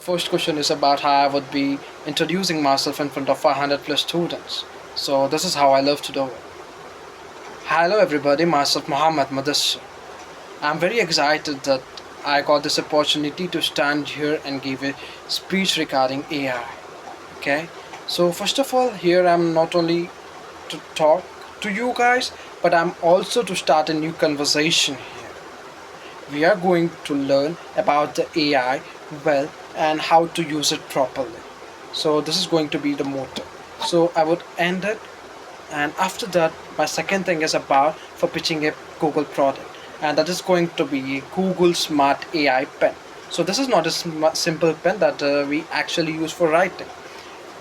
first question is about how I would be introducing myself in front of 500 plus students. So this is how I love to do it. Hello everybody, myself Muhammad Madassar. I'm very excited that I got this opportunity to stand here and give a speech regarding AI. Okay, so first of all, here I'm not only to talk to you guys, but I'm also to start a new conversation here. We are going to learn about the AI well and how to use it properly. So this is going to be the motto. So I would end it, and after that, my second thing is about for pitching a Google product, and that is going to be Google Smart AI Pen. So this is not a simple pen that we actually use for writing.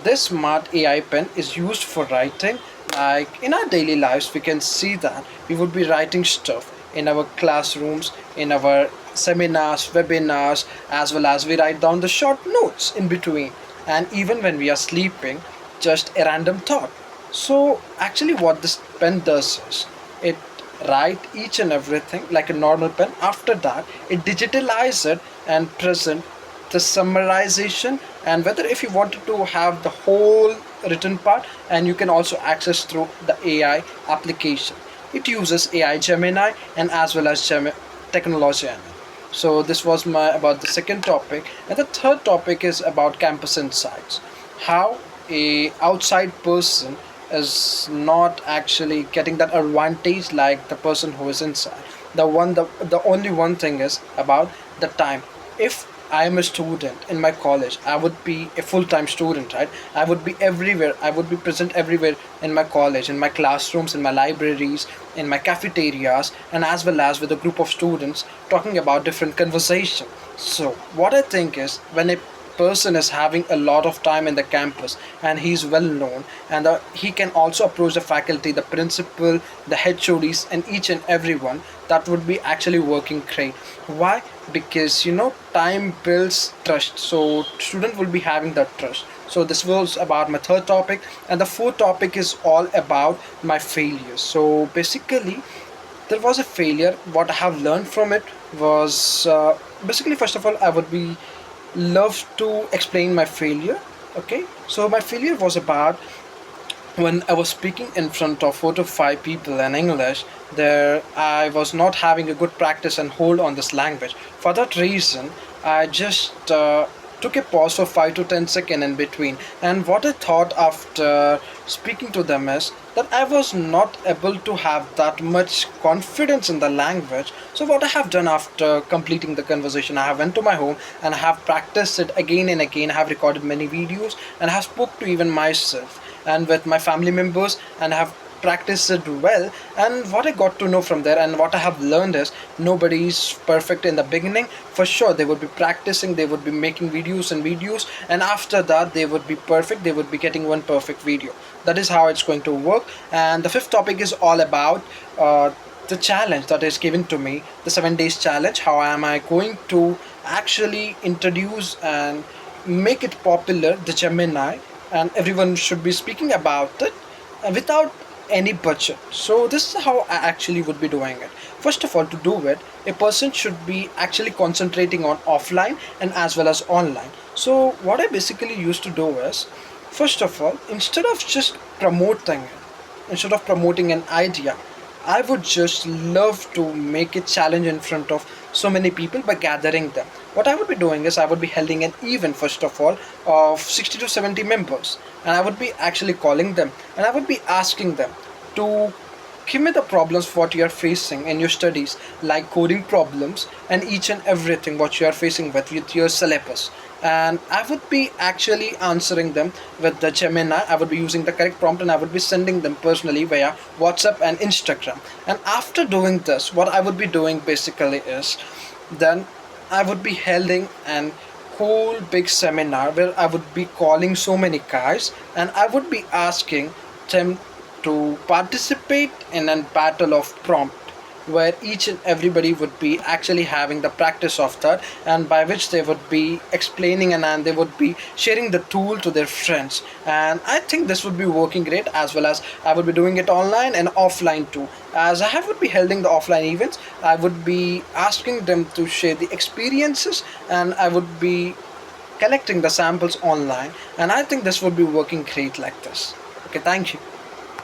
This smart AI pen is used for writing. Like in our daily lives, we can see that we would be writing stuff in our classrooms, in our seminars, webinars, as well as we write down the short notes in between. And even when we are sleeping, just a random thought. So actually, what this pen does is it write each and everything like a normal pen. After that, it digitalize it and present the summarization, and whether if you wanted to have the whole written part, and you can also access through the AI application. It uses AI Gemini and as well as technology. So this was my about the second topic, and the third topic is about campus insights. How a outside person is not actually getting that advantage like the person who is inside. The only one thing is about the time. If I am a student in my college, I would be a full-time student, right? I would be everywhere. I would be present everywhere in my college, in my classrooms, in my libraries, in my cafeterias, and as well as with a group of students talking about different conversation. So what I think is, when a person is having a lot of time in the campus and he's well known, and he can also approach the faculty, the principal, the HODs, and each and everyone, that would be actually working great. Why? Because time builds trust, so student will be having that trust. So this was about my third topic, and the fourth topic is all about my failures. So basically, there was a failure. What I have learned from it was, basically, first of all, I would be love to explain my failure. Okay, so my failure was about when I was speaking in front of 4 to 5 people in English. There, I was not having a good practice and hold on this language. For that reason, I just took a pause for 5 to 10 seconds in between. And what I thought after speaking to them is that I was not able to have that much confidence in the language. So what I have done after completing the conversation, I have went to my home and I have practiced it again and again. I have recorded many videos and I have spoke to even myself and with my family members, and I have practiced it well. And what I got to know from there and what I have learned is, nobody is perfect in the beginning. For sure, they would be practicing, they would be making videos and videos, and after that they would be perfect, they would be getting one perfect video. That is how it's going to work. And the fifth topic is all about the challenge that is given to me, the 7 days challenge. How am I going to actually introduce and make it popular, the Gemini, and everyone should be speaking about it without any budget. So this is how I actually would be doing it. First of all, to do it, a person should be actually concentrating on offline and as well as online. So what I basically used to do is, first of all, instead of promoting an idea, I would just love to make a challenge in front of so many people by gathering them. What I would be doing is, I would be holding an event first of all of 60 to 70 members, and I would be actually calling them and I would be asking them to give me the problems what you are facing in your studies, like coding problems and each and everything what you are facing with your syllabus. And I would be actually answering them with the Gemini. I would be using the correct prompt and I would be sending them personally via WhatsApp and Instagram. And after doing this, what I would be doing basically is, then I would be holding an whole big seminar where I would be calling so many guys and I would be asking them to participate in a battle of prompt, where each and everybody would be actually having the practice of that, and by which they would be explaining and they would be sharing the tool to their friends. And I think this would be working great, as well as I would be doing it online and offline too. As I would be holding the offline events, I would be asking them to share the experiences, and I would be collecting the samples online, and I think this would be working great like this. Okay, thank you.